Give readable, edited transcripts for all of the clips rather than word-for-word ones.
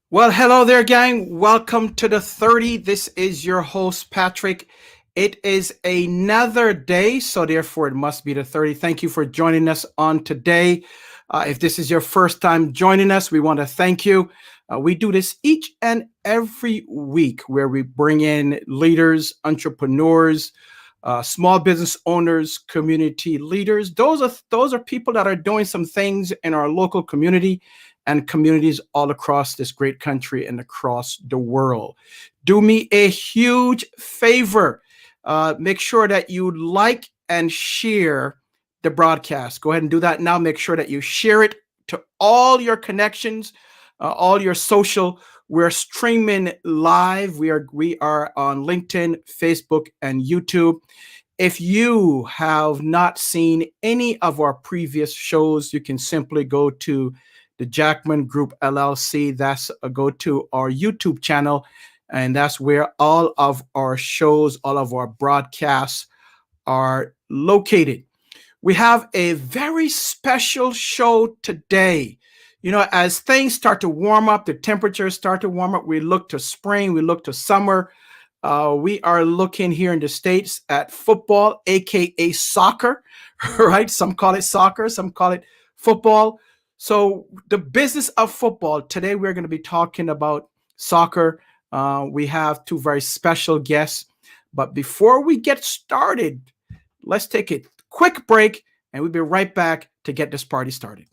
Well, hello there, gang. Welcome to the 30. This is your host, Patrick. It is another day, so therefore it must be the 30. Thank you for joining us on today. If this is your first time joining us, we want to thank you. We do this each and every week where we bring in leaders, entrepreneurs, small business owners, community leaders. Those are people that are doing some things in our local community and communities all across this great country and across the world. Do me a huge favor. Make sure that you like and share the broadcast. Go ahead and do that now. Make sure that you share it to all your connections, all your social. We're streaming live. We are on LinkedIn, Facebook, and YouTube. If you have not seen any of our previous shows, you can simply go to the Jackman Group LLC. That's go to our YouTube channel, and that's where all of our shows, all of our broadcasts are located. We have a very special show today. You know, as things start to warm up, the temperatures start to warm up, we look to spring, we look to summer. We are looking here in the States at football, aka soccer, right? Some call it soccer, some call it football. So the business of football, today we're going to be talking about soccer. We have two very special guests. But before we get started, let's take a quick break and we'll be right back to get this party started.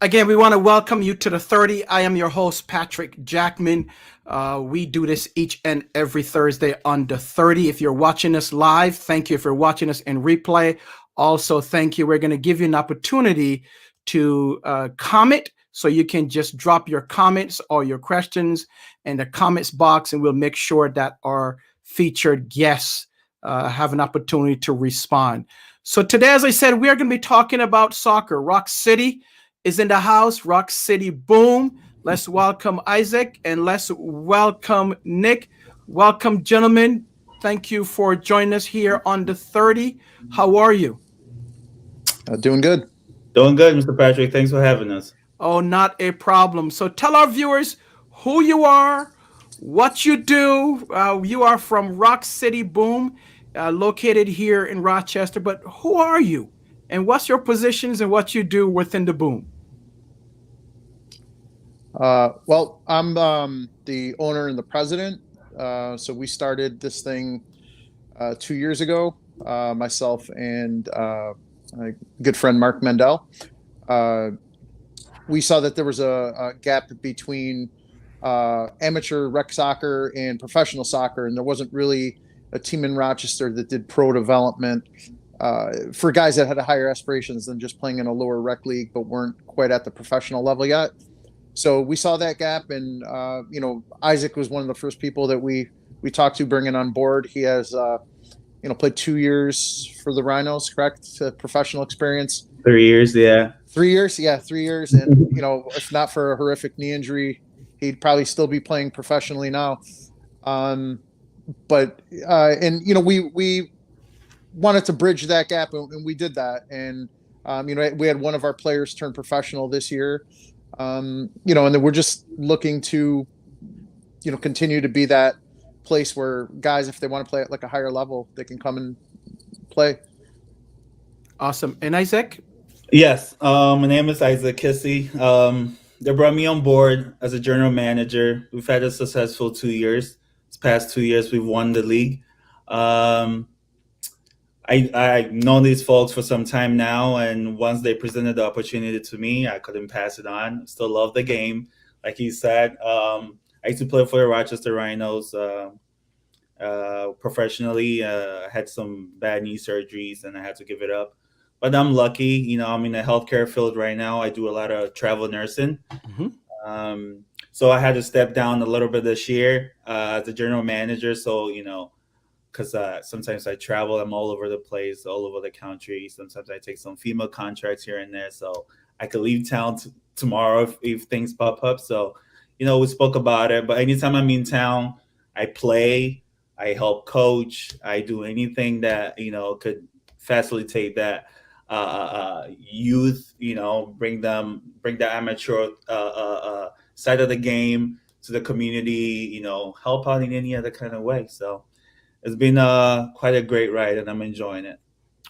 Again, we want to welcome you to the 30. I am your host, Patrick Jackman. We do this each and every Thursday on the 30. If you're watching us live, thank you. If you're watching us in replay, also thank you. We're going to give you an opportunity to comment, so you can just drop your comments or your questions in the comments box, and we'll make sure that our featured guests have an opportunity to respond. So today, as I said, we are going to be talking about soccer. Roc City is in the house. Roc City Boom. Let's welcome Isaac and let's welcome Nick. Welcome, gentlemen. Thank you for joining us here on the 30. How are you? Doing good. Doing good, Mr. Patrick. Thanks for having us. Oh, not a problem. So tell our viewers who you are, what you do. You are from Roc City Boom, located here in Rochester. But who are you? And what's your positions and what you do within the Boom? Well, I'm the owner and the president. So we started this thing 2 years ago, myself and my good friend Mark Mendel. We saw that there was a gap between amateur rec soccer and professional soccer, and there wasn't really a team in Rochester that did pro development for guys that had higher aspirations than just playing in a lower rec league but weren't quite at the professional level yet. So we saw that gap, and Isaac was one of the first people that we talked to bringing on board. He has played 2 years for the Rhinos, correct? Professional experience. 3 years, yeah. 3 years, yeah, 3 years. And if not for a horrific knee injury, he'd probably still be playing professionally now. But we wanted to bridge that gap, and we did that. And we had one of our players turn professional this year. And then we're just looking to continue to be that place where guys, if they want to play at like a higher level, they can come and play. Awesome. And Isaac? Yes, my name is Isaac Kissy. They brought me on board as a general manager. We've had a successful 2 years. This past 2 years, we've won the league. I've known these folks for some time now, and once they presented the opportunity to me, I couldn't pass it on. Still love the game. Like he said, I used to play for the Rochester Rhinos professionally. I had some bad knee surgeries, and I had to give it up. But I'm lucky. I'm in the healthcare field right now. I do a lot of travel nursing. Mm-hmm. So I had to step down a little bit this year as a general manager. So, because sometimes I travel, I'm all over the place, all over the country. Sometimes I take some female contracts here and there. So I could leave town tomorrow if things pop up. So, we spoke about it. But anytime I'm in town, I play, I help coach, I do anything that, could facilitate that youth, bring the amateur side of the game to the community, help out in any other kind of way. So it's been quite a great ride, and I'm enjoying it.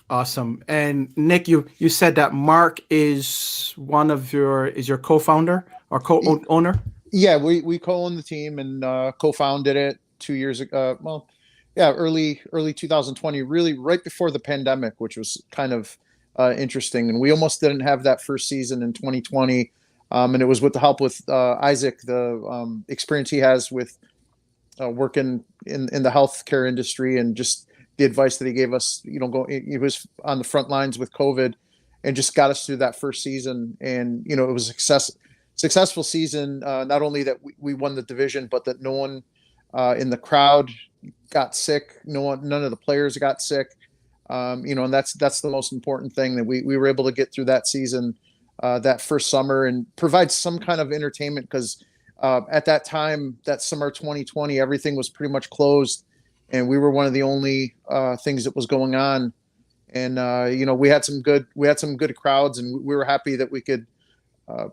Awesome. And Nick, you said that Mark is your co-founder or co-owner? Yeah, we co-own the team and co-founded it 2 years ago. Early 2020, really right before the pandemic, which was kind of interesting. And we almost didn't have that first season in 2020. And it was with the help with Isaac, the experience he has with working in the healthcare industry, and just the advice that he gave us. He was on the front lines with COVID, and just got us through that first season. And it was a successful season. Not only that we won the division, but that no one in the crowd got sick. None of the players got sick. And that's the most important thing, that we were able to get through that season, that first summer, and provide some kind of entertainment, because at that time, that summer 2020, everything was pretty much closed, and we were one of the only things that was going on. And we had some good crowds, and we were happy that we could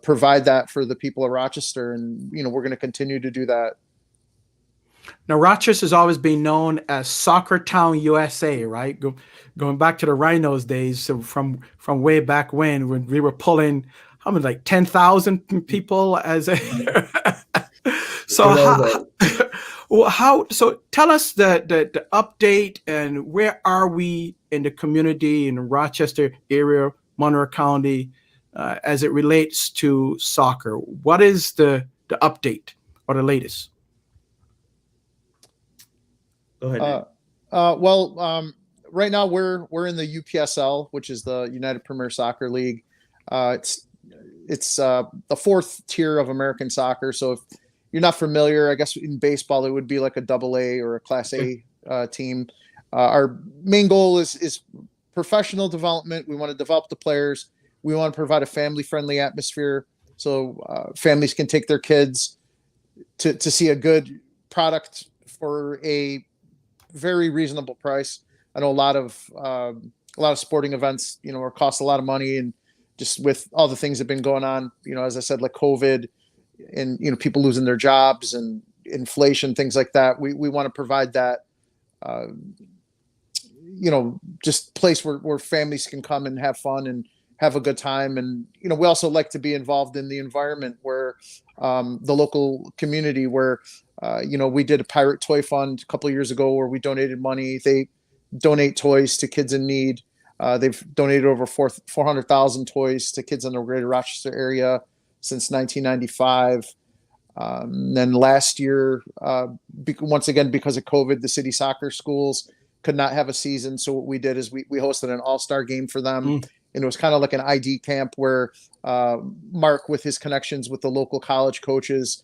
provide that for the people of Rochester, and we're going to continue to do that. Now, Rochester has always been known as Soccer Town, USA, right? Going back to the Rhinos days, so from way back when we were pulling, how many, like 10,000 people as a. So so tell us the update, and where are we in the community in the Rochester area, Monroe County, as it relates to soccer? What is the update or the latest? Go ahead. Right now we're in the UPSL, which is the United Premier Soccer League. It's the fourth tier of American soccer. So if you're not familiar, I guess in baseball it would be like a AA or a Class A team. Our main goal is professional development. We want to develop the players. We want to provide a family-friendly atmosphere, so families can take their kids to see a good product for a very reasonable price. I know a lot of sporting events, cost a lot of money, and just with all the things that have been going on, as I said, like COVID, and people losing their jobs and inflation, things like that. We want to provide that, just place where families can come and have fun and have a good time. And we also like to be involved in the environment, where the local community, where we did a Pirate Toy Fund a couple of years ago, where we donated money. They donate toys to kids in need. They've donated over 400,000 toys to kids in the Greater Rochester Area since 1995. Then last year, once again, because of COVID, the city soccer schools could not have a season. So what we did is we hosted an all-star game for them. And it was kind of like an ID camp, where Mark, with his connections with the local college coaches,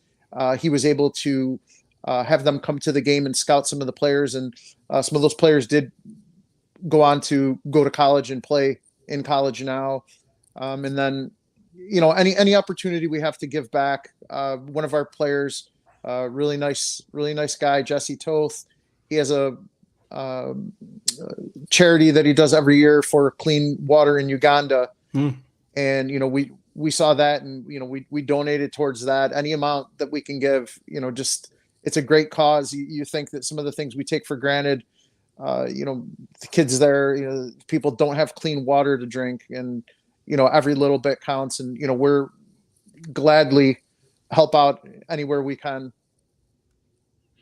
he was able to have them come to the game and scout some of the players. And some of those players did go on to go to college and play in college now. And then, any opportunity we have to give back. One of our players, really nice guy, Jesse Toth. He has a charity that he does every year for clean water in Uganda. And, we saw that, and, we donated towards that. Any amount that we can give, it's a great cause. You think that some of the things we take for granted, the kids there, people don't have clean water to drink, and, every little bit counts, and, we're gladly help out anywhere we can.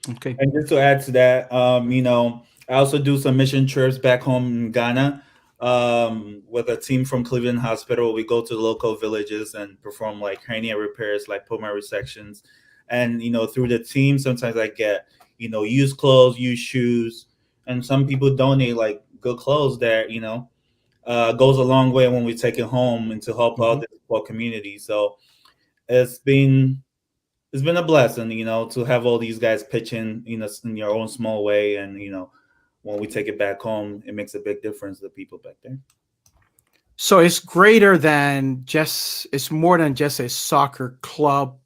Okay. And just to add to that, I also do some mission trips back home in Ghana with a team from Cleveland Hospital. We go to local villages and perform like hernia repairs, lipoma resections. And, through the team, sometimes I get, used clothes, used shoes. And some people donate like good clothes that, goes a long way when we take it home and to help out the poor community. So it's been a blessing, to have all these guys pitch in, in your own small way. And, when we take it back home, it makes a big difference to the people back there. So it's more than just a soccer club.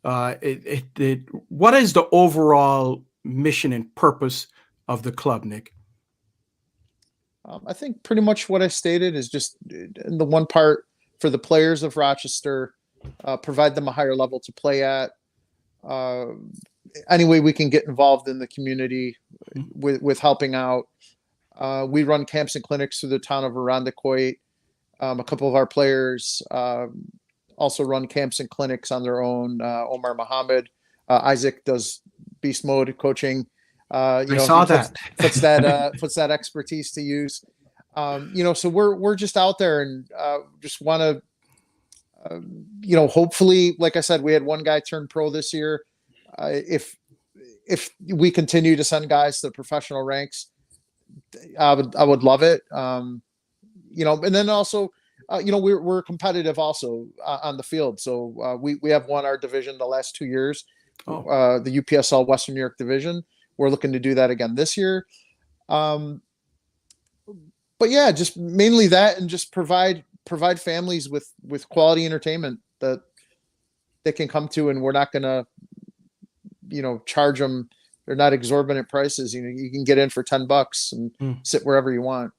What is the overall mission and purpose of the club, Nick? I think pretty much what I stated is just the one part for the players of Rochester, provide them a higher level to play at. Any way we can get involved in the community with helping out. We run camps and clinics through the town of Irondequoit. A couple of our players also run camps and clinics on their own. Omar Muhammad, Isaac does beast mode coaching. I saw that. puts that expertise to use. So we're just out there and just want to, hopefully, like I said, we had one guy turn pro this year. If we continue to send guys to the professional ranks, I would love it. And then also, we're competitive also on the field. So we have won our division the last 2 years, the UPSL Western New York division. We're looking to do that again this year. But yeah, just mainly that, and just provide families with quality entertainment that they can come to, and we're not going to, charge them. They're not exorbitant prices. You can get in for $10 and sit wherever you want.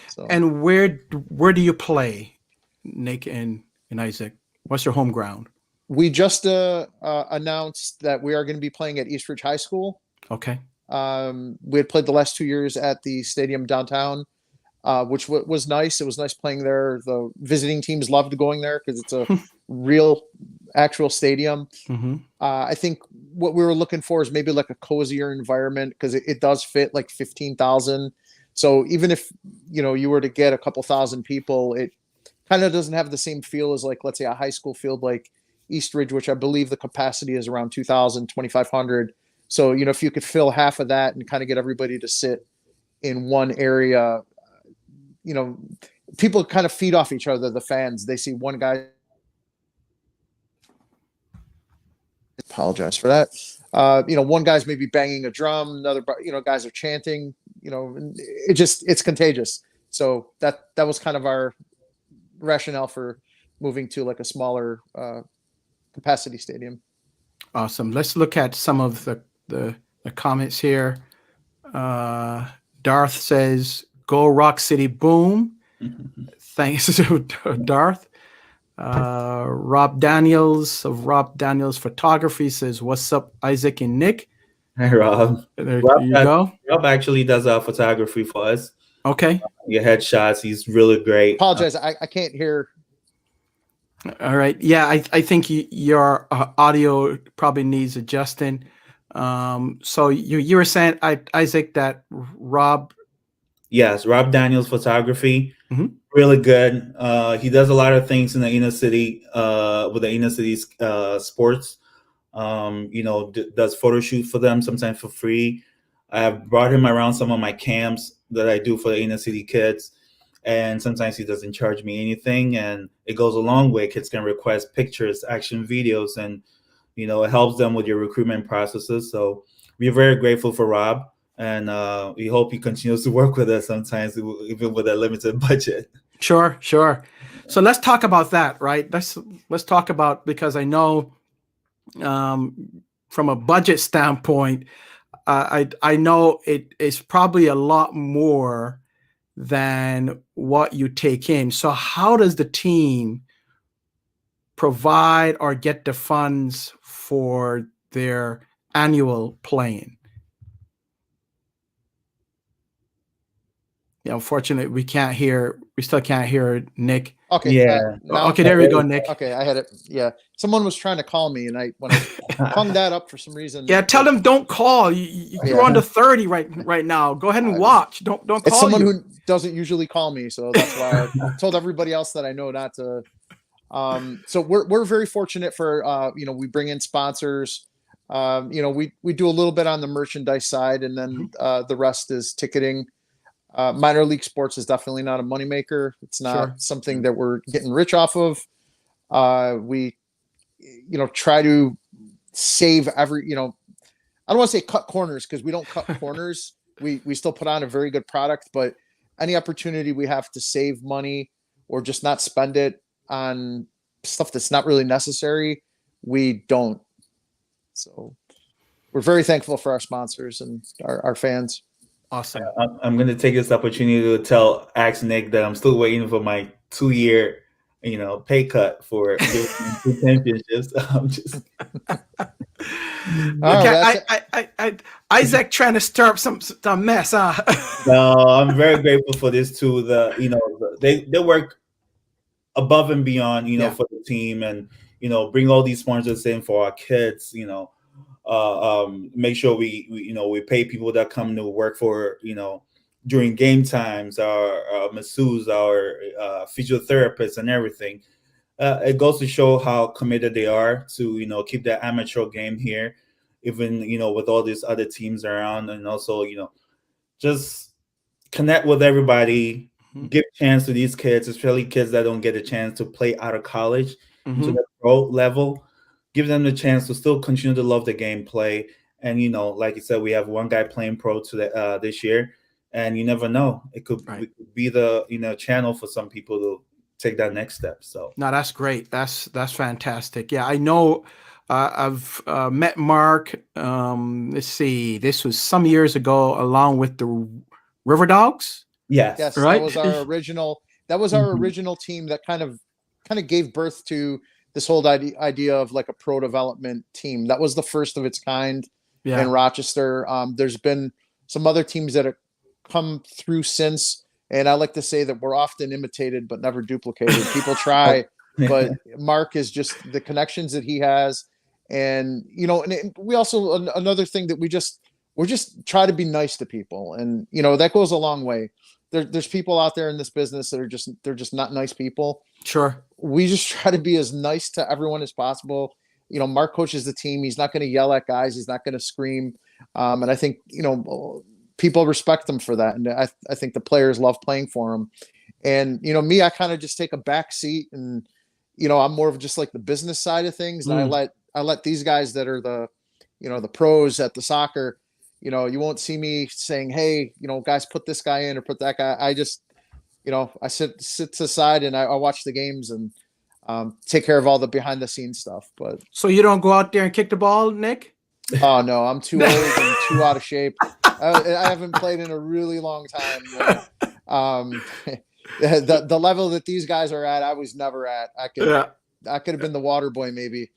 So. And where do you play, Nick and Isaac? What's your home ground? We just announced that we are going to be playing at Eastridge High School. Okay. We had played the last 2 years at the stadium downtown, which was nice. It was nice playing there. The visiting teams loved going there because it's a real, actual stadium. I think what we were looking for is maybe like a cozier environment, because it does fit like 15,000. So even if, you were to get a couple thousand people, it kind of doesn't have the same feel as, like, let's say a high school field like Eastridge, which I believe the capacity is around 2,000, 2,500. So, if you could fill half of that and kind of get everybody to sit in one area, people kind of feed off each other, the fans. They see one guy. Apologize for that. One guy's maybe banging a drum, another, guys are chanting, it's contagious. So that was kind of our rationale for moving to like a smaller capacity stadium. Awesome. Let's look at some of the comments here. Darth says, "Go Roc City Boom." Thanks to Darth. Rob Daniels of Rob Daniels Photography says, "What's up, Isaac and Nick?" Hey, Rob. There you go. Rob actually does our photography for us. Okay. Your headshots. He's really great. Apologize. I can't hear. All right. Yeah, I think your audio probably needs adjusting. So you were saying, Isaac, that Rob. Yes, Rob Daniels Photography. Really good. He does a lot of things in the inner city, with the inner city sports. Does photo shoot for them, sometimes for free. I have brought him around some of my camps that I do for the inner city kids, and sometimes he doesn't charge me anything, and it goes a long way. Kids can request pictures, action videos, and it helps them with your recruitment processes. So we're very grateful for Rob, and we hope he continues to work with us sometimes, even with a limited budget. Sure. So let's talk about that, right? Let's talk about, because I know from a budget standpoint, I know it is probably a lot more than what you take in. So how does the team provide or get the funds for their annual playing? Yeah, unfortunately, we still can't hear Nick. Okay. Yeah. Okay, there we go, Nick. Okay, I had it. Yeah, someone was trying to call me, and when I hung that up for some reason. Yeah, tell them don't call. You're on the 30 right now. Go ahead and watch. Don't call. It's someone who doesn't usually call me, so that's why I told everybody else that I know not to. So we're very fortunate for we bring in sponsors. We do a little bit on the merchandise side, and then the rest is ticketing. Minor league sports is definitely not a moneymaker. It's not something that we're getting rich off of. We try to save every, I don't want to say cut corners, because we don't cut corners. We still put on a very good product, but any opportunity we have to save money or just not spend it on stuff that's not really necessary, we don't. So we're very thankful for our sponsors and our fans. Awesome. I'm going to take this opportunity to ask Nick that I'm still waiting for my 2-year, pay cut for two championships. I'm just. Isaac trying to stir up some mess, huh? No, I'm very grateful for this too. They work above and beyond, for the team, and bring all these sponsors in for our kids. Make sure we pay people that come to work for during game times, our masseurs, our physiotherapists, and everything. It goes to show how committed they are to keep the amateur game here, even with all these other teams around, and also just connect with everybody, give a chance to these kids, especially kids that don't get a chance to play out of college to the pro level. Give them the chance to still continue to love the game, play, and like you said, we have one guy playing pro this year, and you never know, it could be the channel for some people to take that next step. So no, that's great. That's fantastic. Yeah, I know. I've met Mark. Let's see, this was some years ago, along with the River Dogs. Yes, right. That was our original. That was our original team that kind of gave birth to this whole idea of like a pro development team. That was the first of its kind in Rochester. There's been some other teams that have come through since, and I like to say that we're often imitated but never duplicated. People try, but Mark is just the connections that he has, and and we also, another thing that we're just try to be nice to people, and that goes a long way. There's people out there in this business that are just not nice people. Sure. We just try to be as nice to everyone as possible. Mark coaches the team. He's not going to yell at guys. He's not going to scream. And I think, people respect him for that. And I think the players love playing for him. And, me, I kind of just take a back seat, and, I'm more of just like the business side of things. And I let these guys that are the pros at the soccer, you won't see me saying, hey, guys, put this guy in or put that guy. I just, I sit to the side, and I watch the games and take care of all the behind the scenes stuff. But so you don't go out there and kick the ball, Nick? Oh no, I'm too old and too out of shape. I haven't played in a really long time. The level that these guys are at, I was never at. I could have been the water boy maybe.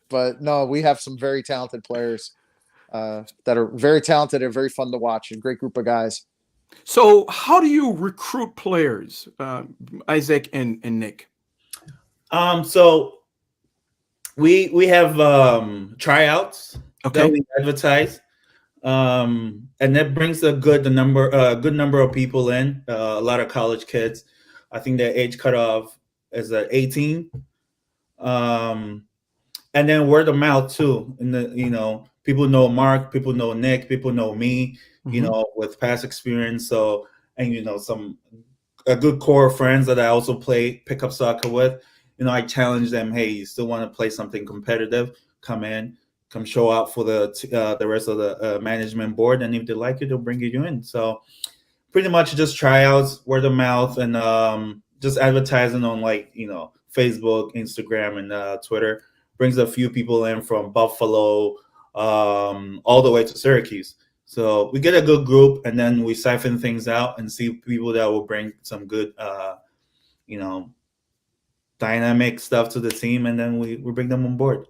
But no, we have some very talented players that are very talented and very fun to watch. A great group of guys. So how do you recruit players, Isaac and Nick? So we have tryouts that we advertise, and that brings a good number of people in. A lot of college kids. I think their age cutoff is at 18. And then word of mouth too. And people know Mark, people know Nick, people know me. With past experience. So, and a good core of friends that I also play pickup soccer with. I challenge them. Hey, you still want to play something competitive? Come in, come show out for the rest of the management board, and if they like you, they'll bring you in. So pretty much just tryouts, word of mouth, and just advertising on Facebook, Instagram, and Twitter brings a few people in from Buffalo all the way to Syracuse. So we get a good group, and then we siphon things out and see people that will bring some good, dynamic stuff to the team, and then we bring them on board.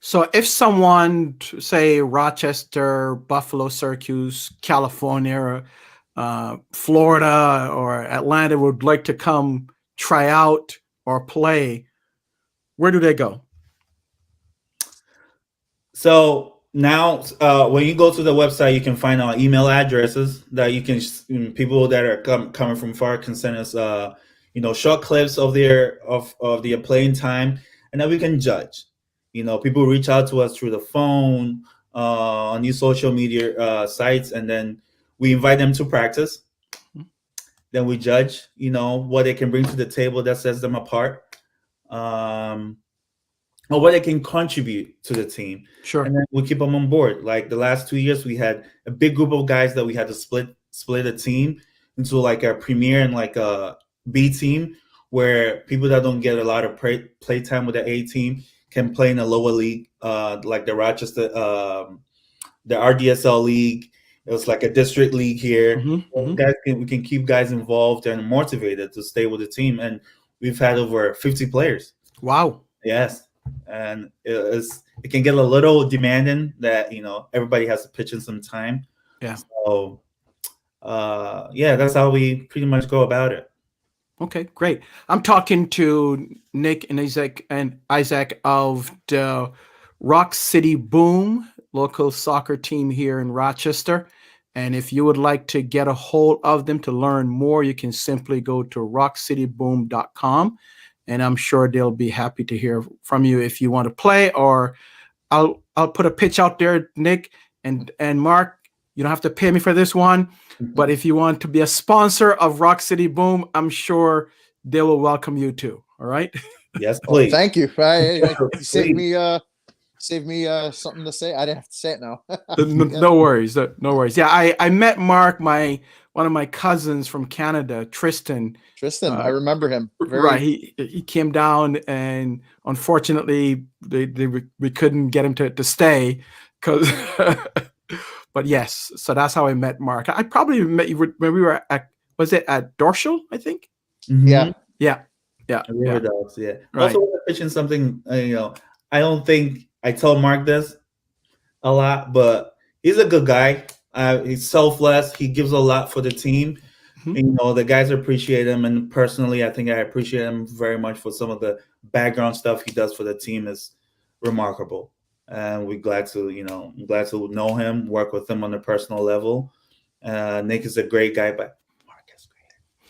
So if someone, say Rochester, Buffalo, Syracuse, California, Florida, or Atlanta would like to come try out or play, where do they go? So now, when you go to the website, you can find our email addresses that you can people that are coming from far can send us, short clips of their playing time, and then we can judge. People reach out to us through the phone, on these social media sites, and then we invite them to practice. Then we judge, what they can bring to the table that sets them apart. Or what they can contribute to the team. Sure. And then we keep them on board. Like the last 2 years, we had a big group of guys that we had to split a team into like a premier and like a B team, where people that don't get a lot of play time with the A team can play in a lower league, like the Rochester, the RDSL league. It was like a district league here. We can keep guys involved and motivated to stay with the team. And we've had over 50 players. Wow. Yes. And it can get a little demanding that, everybody has to pitch in some time. Yeah. So, that's how we pretty much go about it. Okay, great. I'm talking to Nick and Isaac of the Roc City Boom, local soccer team here in Rochester. And if you would like to get a hold of them to learn more, you can simply go to roccityboom.com. And I'm sure they'll be happy to hear from you if you want to play, or I'll put a pitch out there, Nick and Mark. You don't have to pay me for this one, but if you want to be a sponsor of Roc City Boom, I'm sure they will welcome you too. All right. Yes, please. Thank you. You saved me something to say. I didn't have to say it now. No worries. No worries. Yeah, I met Mark, one of my cousins from Canada, Tristan. I remember him. Right. He came down, and unfortunately we couldn't get him to stay because but yes, so that's how I met Mark. I probably met you when we were at Dorschel, I think? Mm-hmm. Yeah. Right. Right. Also, pitching something, I don't think I told Mark this a lot, but he's a good guy. He's selfless. He gives a lot for the team. Mm-hmm. The guys appreciate him, and personally, I think I appreciate him very much for some of the background stuff he does for the team is remarkable. And we're glad to know him, work with him on a personal level. Nick is a great guy, but Mark is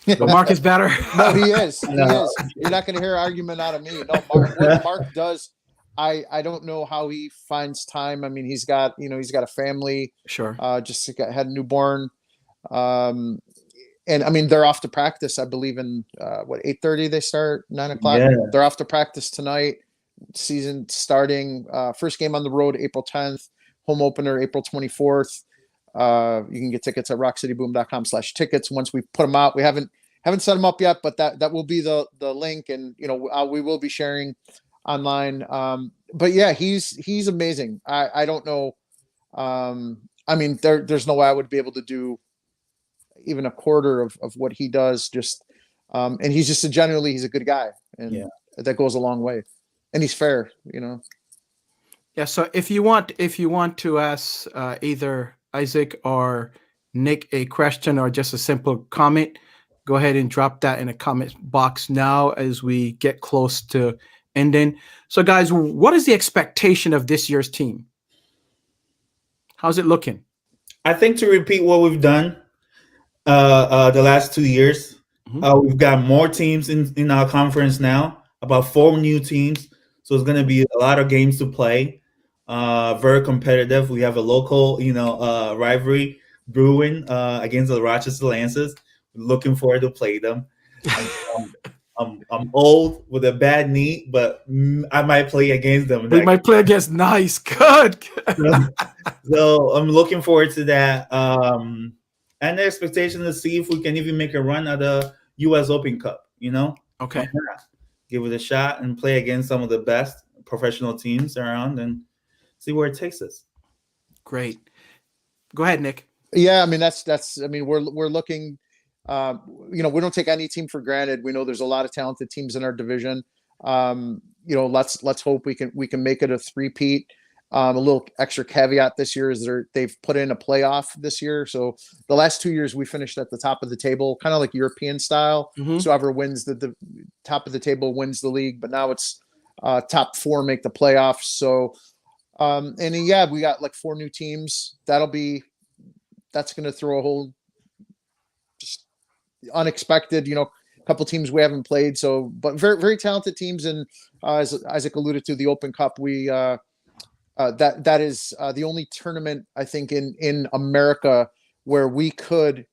great. But Mark is better. No, he is. He is. You're not going to hear an argument out of me. No, what Mark does, I don't know how he finds time. I mean, he's got a family. Sure. Just had a newborn. And I mean, they're off to practice, I believe in 8:30 they start, 9:00. Yeah. They're off to practice tonight. Season starting, first game on the road April 10th, home opener April 24th. You can get tickets at roccityboom.com/tickets. Once we put them out, we haven't set them up yet, but that will be the link, and we will be sharing online. But yeah, he's amazing. I don't know. I mean, there's no way I would be able to do even a quarter of what he does. Just and he's just he's a good guy, and that goes a long way. And he's fair, Yeah. So if you want to ask either Isaac or Nick a question or just a simple comment, go ahead and drop that in the comment box now as we get close to ending. So guys, what is the expectation of this year's team? How's it looking? I think to repeat what we've done the last 2 years, we've got more teams in our conference now, about 4 new teams. So it's going to be a lot of games to play. Very competitive. We have a local, rivalry brewing against the Rochester Lancers. Looking forward to play them. I'm old with a bad knee, but I might play against them. We might play against. Nice, good. So I'm looking forward to that. And the expectation to see if we can even make a run at the U.S. Open Cup. Okay. Give it a shot and play against some of the best professional teams around and see where it takes us. Great. Go ahead, Nick. Yeah, I mean that's. I mean we're looking. We don't take any team for granted. We know there's a lot of talented teams in our division. Let's hope we can make it a three-peat. A little extra caveat this year is they've put in a playoff this year. So the last 2 years we finished at the top of the table, kind of like European style. Mm-hmm. So whoever wins the top of the table wins the league. But now it's top four make the playoffs. So we got like 4 new teams. That's going to throw a whole just unexpected, a couple teams we haven't played. So, but very, very talented teams. And as Isaac alluded to, the Open Cup, that is the only tournament I think in America where we could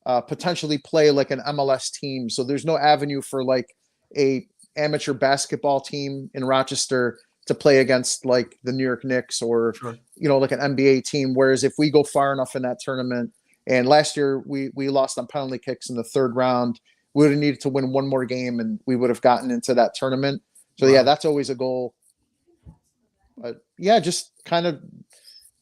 potentially play like an MLS team. So there's no avenue for like a amateur basketball team in Rochester to play against like the New York Knicks or, Sure. Like an NBA team. Whereas if we go far enough in that tournament, and last year we lost on penalty kicks in the 3rd round, we would have needed to win one more game and we would have gotten into that tournament. So Wow. yeah, that's always a goal. But yeah, just kind of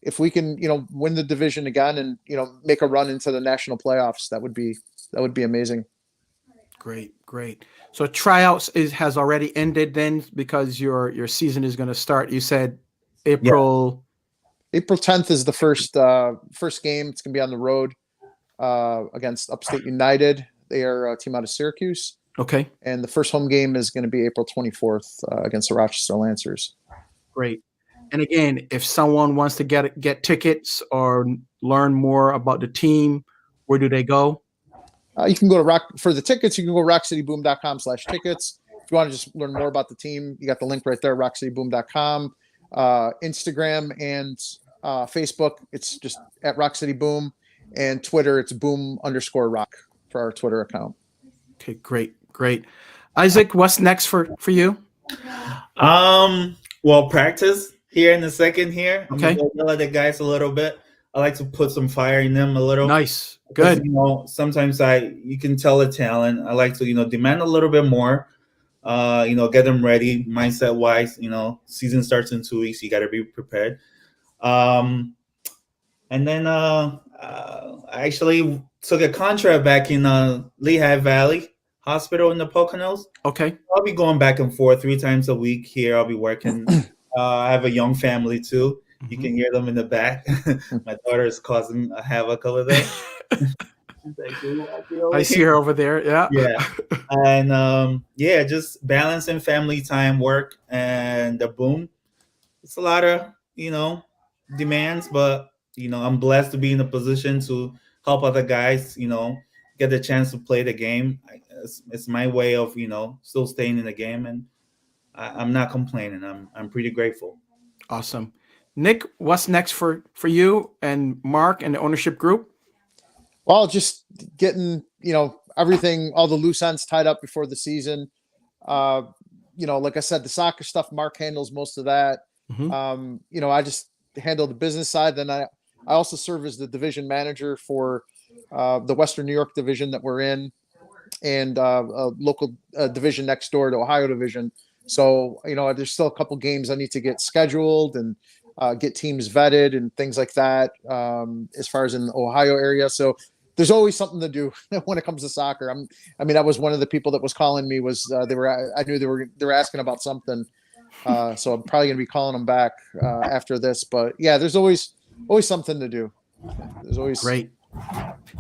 if we can, win the division again and, make a run into the national playoffs, that would be amazing. Great. So tryouts has already ended then because your season is going to start. You said April. Yeah. April 10th is the first game. It's going to be on the road against Upstate United. They are a team out of Syracuse. Okay. And the first home game is going to be April 24th against the Rochester Lancers. Great. And again, if someone wants to get tickets or learn more about the team, where do they go? You can go to for the tickets. You can go roccityboom.com/tickets. If you want to just learn more about the team, you got the link right there, roccityboom.com. Instagram and Facebook, it's just at Roc City Boom, and Twitter, it's boom_rock for our Twitter account. Okay, great. Isaac, what's next for you? Well, practice here in the second here. Okay. I'm gonna yell at the guys a little bit. I like to put some fire in them a little. Nice. Good. Sometimes you can tell the talent. I like to, demand a little bit more. Get them ready mindset wise. Season starts in 2 weeks. You got to be prepared. And then I actually took a contract back in Lehigh Valley Hospital in the Poconos. Okay. I'll be going back and forth 3 times a week here. I'll be working. I have a young family too. You can hear them in the back. My daughter is causing a havoc over there. I see her over there. Yeah. Yeah. And just balancing family time, work, and the boom. It's a lot of, demands, but, I'm blessed to be in a position to help other guys, get the chance to play the game. It's my way of, still staying in the game. And I'm not complaining. I'm pretty grateful. Awesome. Nick, what's next for you and Mark and the ownership group? Well, just getting, everything, all the loose ends tied up before the season. Like I said, the soccer stuff, Mark handles most of that. Mm-hmm. I just handle the business side. Then I also serve as the division manager for the Western New York division that we're in, and a local division next door, the Ohio division. So, there's still a couple games I need to get scheduled and get teams vetted and things like that as far as in the Ohio area. So there's always something to do when it comes to soccer. I was one of the people that was calling me I knew they were asking about something. So I'm probably going to be calling them back after this, but yeah, there's always something to do. There's always great.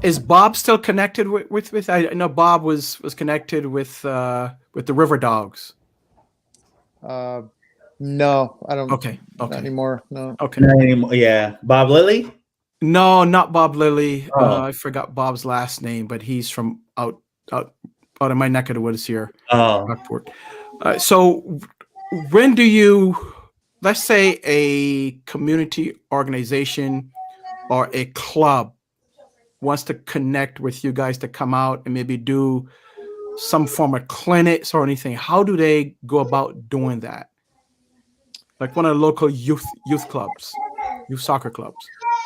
Is Bob still connected with I know Bob was connected with the River Dogs. No, I don't. Okay. Not anymore. No. Okay. Not anymore. Yeah. Bob Lilly? No, not Bob Lilly. Oh. I forgot Bob's last name, but he's from out in my neck of the woods here. Oh. Rockport. So when do you, let's say a community organization or a club wants to connect with you guys to come out and maybe do some form of clinics or anything, how do they go about doing that? Like one of the local youth clubs, youth soccer clubs.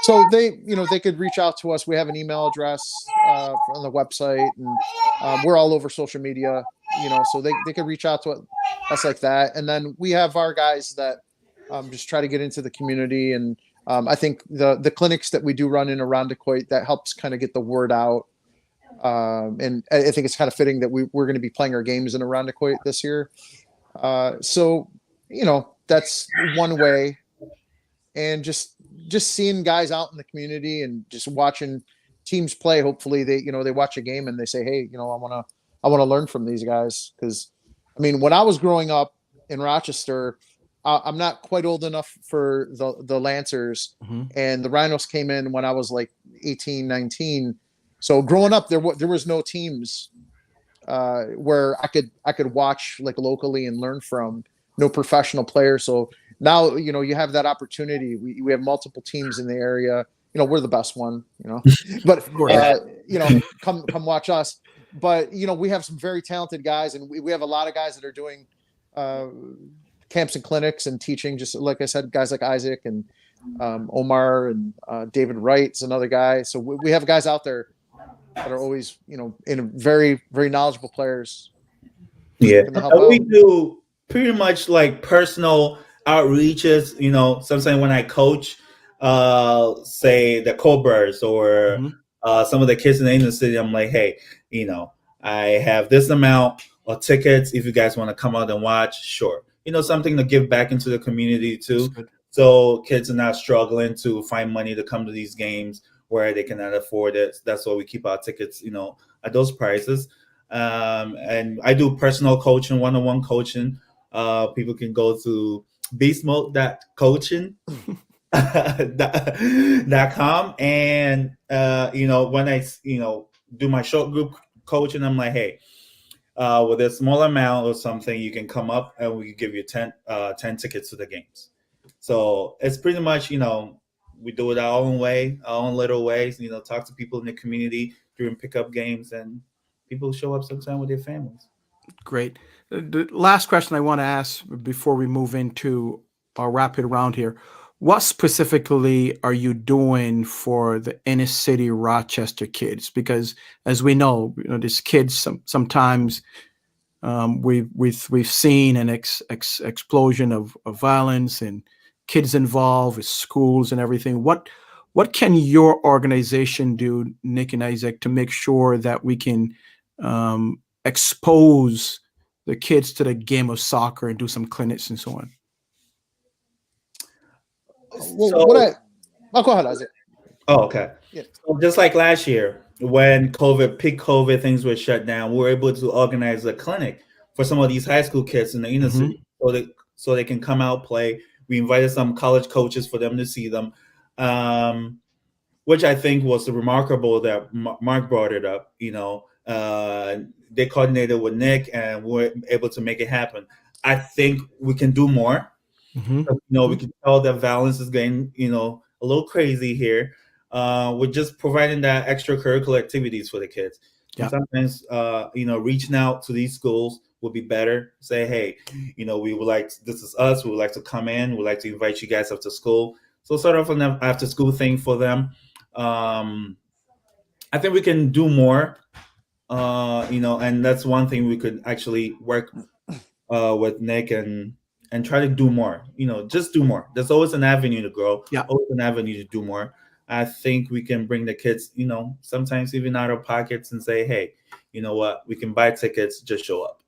So they could reach out to us. We have an email address on the website, and we're all over social media. So they could reach out to us like that. And then we have our guys that just try to get into the community. And I think the clinics that we do run in Irondequoit, that helps kind of get the word out. And I think it's kind of fitting that we're going to be playing our games in Irondequoit this year. So that's one way. And just seeing guys out in the community and just watching teams play. Hopefully they watch a game and they say, hey, I want to learn from these guys. Cause I mean, when I was growing up in Rochester, I'm not quite old enough for the Lancers, and the Rhinos came in when I was like 18, 19. So growing up, there was no teams where I could watch like locally and learn from, no professional players. So now, you have that opportunity. We have multiple teams in the area. We're the best one, but, come watch us. But, we have some very talented guys, and we have a lot of guys that are doing camps and clinics and teaching, just like I said, guys like Isaac and Omar and David Wright's another guy. So we have guys out there that are always, in very, very knowledgeable players. Yeah. We do pretty much like personal outreaches, sometimes when I coach, say the Cobras or some of the kids in the inner city, I'm like, hey, I have this amount of tickets. If you guys want to come out and watch, sure. Something to give back into the community too. So kids are not struggling to find money to come to these games where they cannot afford it. That's why we keep our tickets, at those prices. And I do personal coaching, one-on-one coaching. People can go to beastmode.coaching.com. And, when I, do my short group coaching, I'm like, hey, with a small amount or something, you can come up and we can give you 10 tickets to the games. So it's pretty much, we do it our own way, our own little ways, talk to people in the community during pickup games, and people show up sometime with their families. Great. The last question I want to ask before we move into our rapid round here, what specifically are you doing for the inner city Rochester kids? Because as we know, these kids sometimes we've seen an explosion of violence and kids involved with schools and everything. What can your organization do, Nick and Isaac, to make sure that we can expose the kids to the game of soccer and do some clinics and so on? Well, go ahead, Isaac. Oh, okay. Yeah. So just like last year, when peak COVID, things were shut down, we were able to organize a clinic for some of these high school kids in the inner city, so they can come out, play. We invited some college coaches for them to see them, which I think was remarkable that Mark brought it up. They coordinated with Nick, and we were able to make it happen. I think we can do more. We can tell that violence is getting, a little crazy here. We're just providing that extracurricular activities for the kids. Yeah. Sometimes, reaching out to these schools would be better. Say, hey, we would like, this is us. We would like to come in. We'd like to invite you guys up to school. So sort of an after school thing for them. I think we can do more, and that's one thing we could actually work with Nick and try to do more, just do more. There's always an avenue to grow, always an avenue to do more. I think we can bring the kids, sometimes even out of pockets and say, hey, you know what, we can buy tickets, just show up.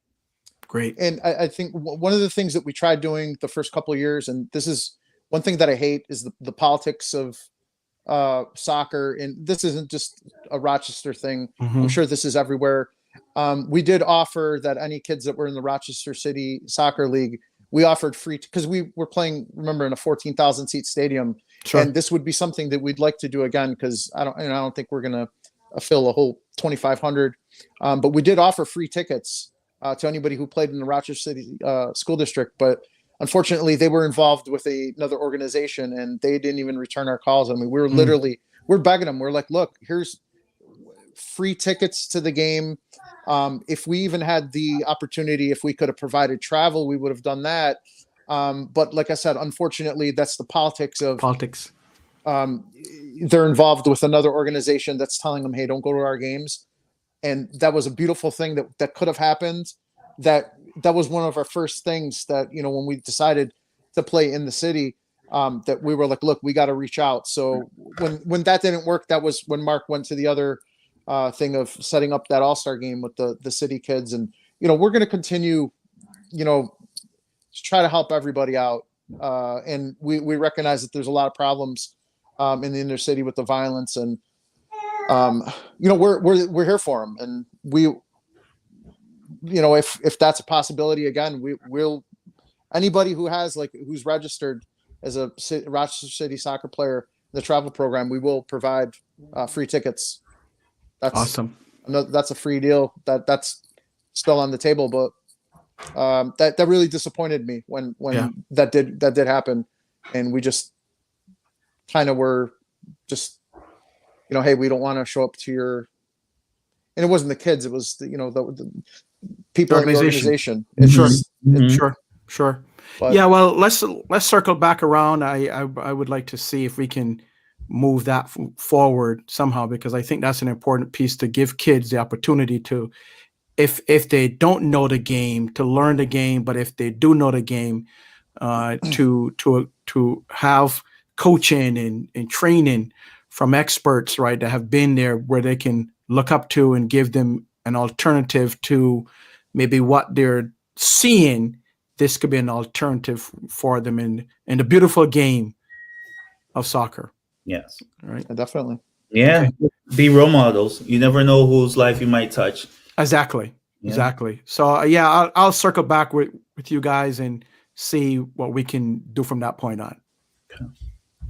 Great. And I think one of the things that we tried doing the first couple of years, and this is one thing that I hate, is the politics of soccer. And this isn't just a Rochester thing. I'm sure this is everywhere. We did offer that any kids that were in the Rochester City Soccer League, we offered free, because we were playing, remember, in a 14,000 seat stadium. Sure. And this would be something that we'd like to do again, because I don't think we're going to fill a whole 2,500. But we did offer free tickets to anybody who played in the Rochester City School District. But unfortunately, they were involved with another organization, and they didn't even return our calls. I mean, we were literally, we're begging them. We're like, look, here's free tickets to the game. If we even had the opportunity, if we could have provided travel, we would have done that. But like I said, unfortunately, that's the politics of Politics. They're involved with another organization that's telling them, hey, don't go to our games. And that was a beautiful thing that could have happened. That was one of our first things that, when we decided to play in the city, that we were like, look, we got to reach out. So when that didn't work, that was when Mark went to the other thing of setting up that all-star game with the city kids. And, we're going to continue, to try to help everybody out. And we recognize that there's a lot of problems in the inner city with the violence, and we're here for them. And we, if that's a possibility, again, we'll anybody who has who's registered as a Rochester City soccer player in the travel program, we will provide free tickets. That's awesome. That's a free deal that's still on the table, but that really disappointed me when that did happen, and we just kind of were just, hey, we don't want to show up to your, and it wasn't the kids, it was the people in the organization. It's Sure. But, yeah, well, let's circle back around. I would like to see if we can move that forward somehow, because I think that's an important piece to give kids the opportunity to, if they don't know the game, to learn the game, but if they do know the game, to have coaching and training from experts, right, that have been there, where they can look up to and give them an alternative to maybe what they're seeing. This could be an alternative for them in the beautiful game of soccer. Yes. Right. Definitely. Yeah. Okay. Be role models. You never know whose life you might touch. Exactly. Yeah. Exactly. So I'll circle back with you guys and see what we can do from that point on. Okay.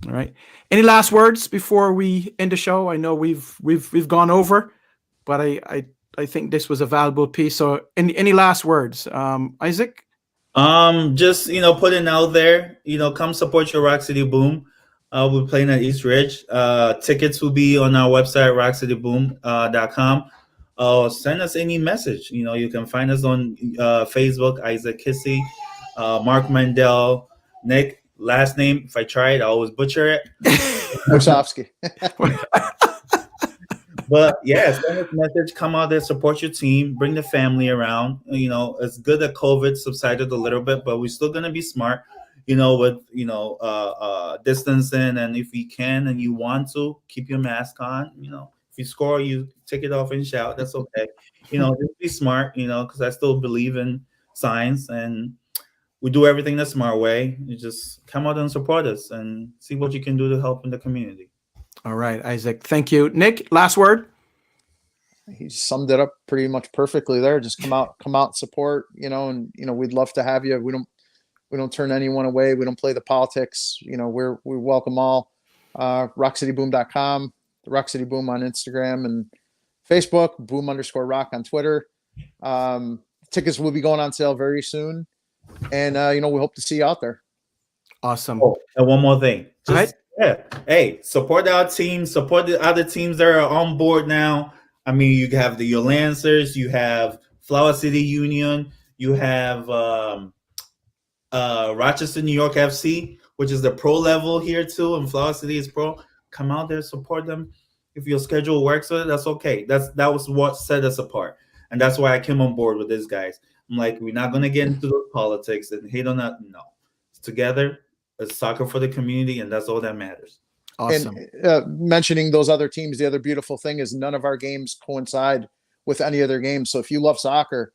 All right. Any last words before we end the show? I know we've gone over, but I think this was a valuable piece. So any last words, Isaac? Just, putting out there, come support your Roc City Boom. We're playing at East Ridge. Tickets will be on our website, roccityboom.com. Send us any message. You can find us on Facebook, Isaac Kissy, Mark Mandel, Nick, last name. If I try it, I always butcher it. Wachowski. But yeah, send us a message, come out there, support your team, bring the family around. It's good that COVID subsided a little bit, but we're still gonna be smart, with distancing, and if you can and you want to, keep your mask on. If you score, you take it off and shout. That's okay. Just be smart, because I still believe in science, and we do everything the smart way. You just come out and support us and see what you can do to help in the community. All right, Isaac. Thank you. Nick, last word. He summed it up pretty much perfectly there. Just come out, support, and we'd love to have you. We don't turn anyone away. We don't play the politics. We welcome all. RocCityBoom.com, the Roc City Boom on Instagram and Facebook, boom_rock on Twitter. Tickets will be going on sale very soon. And we hope to see you out there. Awesome. Oh, and one more thing. Yeah. Hey, support our team, support the other teams that are on board now. I mean, you have your Lancers, you have Flower City Union, you have Rochester, New York FC, which is the pro level here too, and Flower City is pro. Come out there, support them. If your schedule works with it, that's okay. That was what set us apart, and that's why I came on board with these guys. I'm like, we're not gonna get into those politics and hate on that. No, it's together. It's soccer for the community, and that's all that matters. Awesome. And mentioning those other teams, the other beautiful thing is none of our games coincide with any other games. So if you love soccer,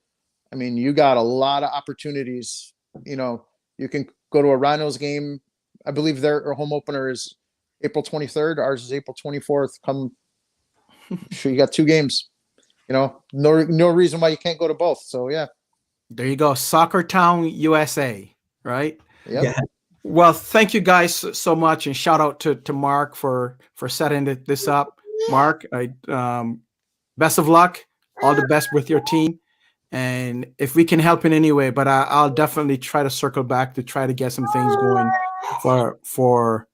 I mean, you got a lot of opportunities. You can go to a Rhinos game. I believe their home opener is April 23rd. Ours is April 24th. Sure, you got two games. No reason why you can't go to both. So yeah. There you go. Soccer Town, USA, right? Yep. Yeah. Well, thank you guys so much, and shout out to Mark for setting this up. Mark, best of luck, all the best with your team, and if we can help in any way, but I'll definitely try to circle back to try to get some things going for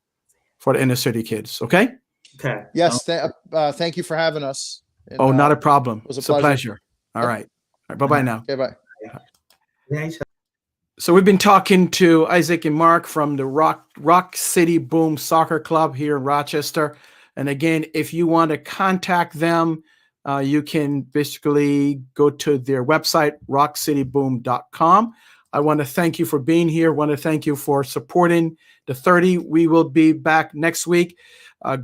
the inner city kids. Okay. Yes. Thank you for having us, And, Oh, not a problem. It was It's a pleasure. All Yep. right. All right. Bye-bye now. Okay, bye. So we've been talking to Isaac and Mark from the Roc City Boom Soccer Club here in Rochester. And again, if you want to contact them, you can basically go to their website, roccityboom.com. I want to thank you for being here. I want to thank you for supporting the 30. We will be back next week.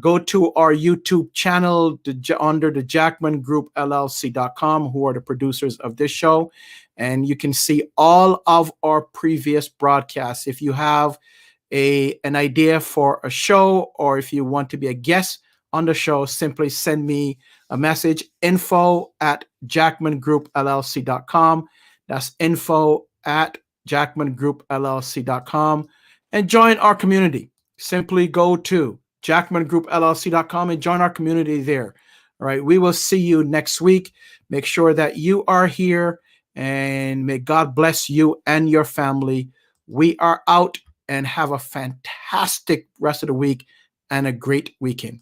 Go to our YouTube channel under the Jackman Group LLC.com, who are the producers of this show. And you can see all of our previous broadcasts. If you have an idea for a show, or if you want to be a guest on the show, simply send me a message, info@jackmangroupllc.com. That's info@jackmangroupllc.com, and join our community. Simply go to jackmangroupllc.com and join our community there. All right. We will see you next week. Make sure that you are here, and may God bless you and your family. We are out, and have a fantastic rest of the week and a great weekend.